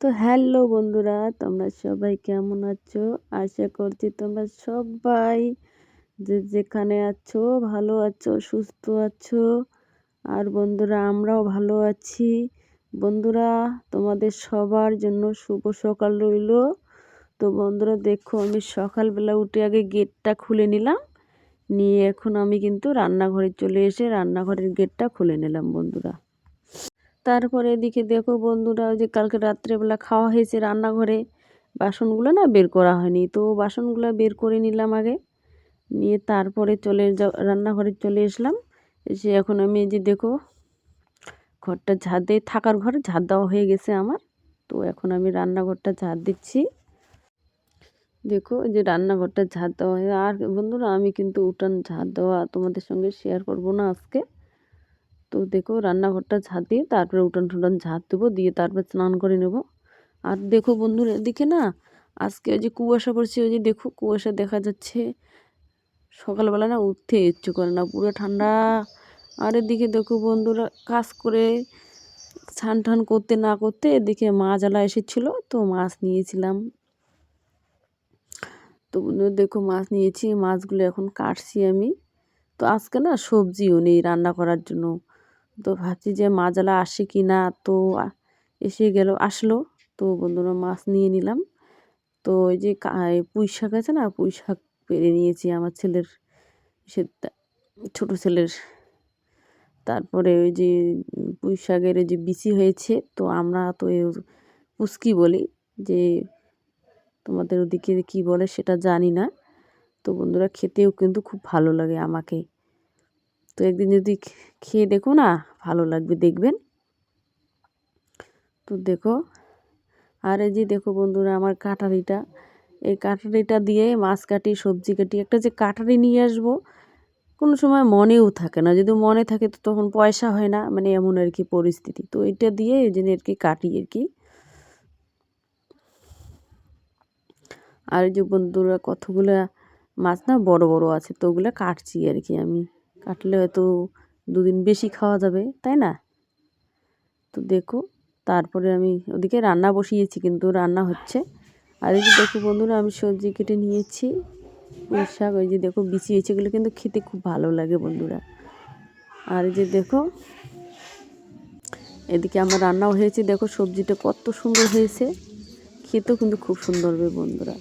তো হ্যালো বন্ধুরা, তোমরা সবাই কেমন আছো? আশা করছি তোমরা সবাই যে যেখানে আছো ভালো আছো, সুস্থ আছো। আর বন্ধুরা আমরাও ভালো আছি। বন্ধুরা তোমাদের সবার জন্য শুভ সকাল রইলো। তো বন্ধুরা দেখো, আমি সকালবেলা উঠে আগে গেটটা খুলে নিলাম, নিয়ে এখন আমি কিন্তু রান্নাঘরে চলে এসে রান্নাঘরের গেটটা খুলে নিলাম বন্ধুরা। তারপরে এদিকে দেখো বন্ধুরা, ওই যে কালকে রাত্রেবেলা খাওয়া হয়েছে রান্নাঘরে, বাসনগুলো না বের করা হয়নি, তো বাসনগুলো বের করে নিলাম আগে, নিয়ে তারপরে রান্নাঘরে চলে আসলাম। এসে এখন আমি এই যে দেখো ঘরটা ঝাড় দিয়ে, থাকার ঘরে ঝাড় দেওয়া হয়ে গেছে আমার। তো এখন আমি রান্নাঘরটা ঝাড় দিচ্ছি। দেখো এই যে রান্নাঘরটা ঝাড় দেওয়া হয়ে, আর বন্ধুরা আমি কিন্তু উঠান ঝাড় দেওয়া তোমাদের সঙ্গে শেয়ার করব না আজকে। তো দেখো রান্নাঘরটা ঝাড় দিয়ে তারপরে উঠান টুটান ঝাড় দেবো, দিয়ে তারপর স্নান করে নেব। আর দেখো বন্ধুরা এদিকে না আজকে ওই যে কুয়াশা পড়ছে, ওই যে দেখো কুয়াশা দেখা যাচ্ছে। সকালবেলা না উঠতে ইচ্ছে করে না, পুরো ঠান্ডা। আর এদিকে দেখো বন্ধুরা কাজ করে স্নান টান করতে না করতে এদিকে মাছ আলা এসেছিলো, তো মাছ নিয়েছিলাম। তো বন্ধুরা দেখো মাছ নিয়েছি, মাছগুলো এখন কাটছি আমি। তো আজকে না সবজিও নেই রান্না করার জন্য, তো ভাবছি যে মাছওয়ালা আসে কি না। তো আসলো। তো বন্ধুরা মাছ নিয়ে নিলাম। তো ওই যে পুঁই শাক আছে না, পুঁই শাক পেরে নিয়েছি আমার ছেলের, সে ছোটো ছেলের। তারপরে ওই যে পুঁই শাকের ওই যে বিচি হয়েছে, তো আমরা তো পুচকি বলি, যে তোমাদের ওদিকে কি বলে সেটা জানি না। তো বন্ধুরা খেতেও কিন্তু খুব ভালো লাগে আমাকে। তো একদিন যদি খেয়ে দেখো না, ভালো লাগবে দেখবেন। তো দেখো, আর এই যে দেখো বন্ধুরা আমার কাটারিটা, এই কাটারিটা দিয়ে মাছ কাটি, সবজি কাটি। একটা যে কাটারি নিয়ে আসবো কোনো সময় মনেও থাকে না, যদি মনে থাকে তো তখন পয়সা হয় না, মানে এমন আর কি পরিস্থিতি। তো এটা দিয়ে এই জন্য আর কি কাটি আর কি। আর এই যে বন্ধুরা কতগুলো মাছ না বড় বড় আছে, তো ওগুলো কাটছি আর কি আমি। কাটলে হয়তো দুদিন বেশি খাওয়া যাবে, তাই না? তো দেখো তারপরে আমি ওদিকে রান্না বসিয়েছি, কিন্তু রান্না হচ্ছে। আর এই যে দেখো বন্ধুরা আমি সবজি কেটে নিয়েছি, পুঁই শাক, ওই যে দেখো বিছিয়েছি, এগুলো কিন্তু খেতে খুব ভালো লাগে বন্ধুরা। আর এই যে দেখো এদিকে আমার রান্নাও হয়েছে, দেখো সবজিটা কত সুন্দর হয়েছে, খেতেও কিন্তু খুব সুন্দর হবে বন্ধুরা।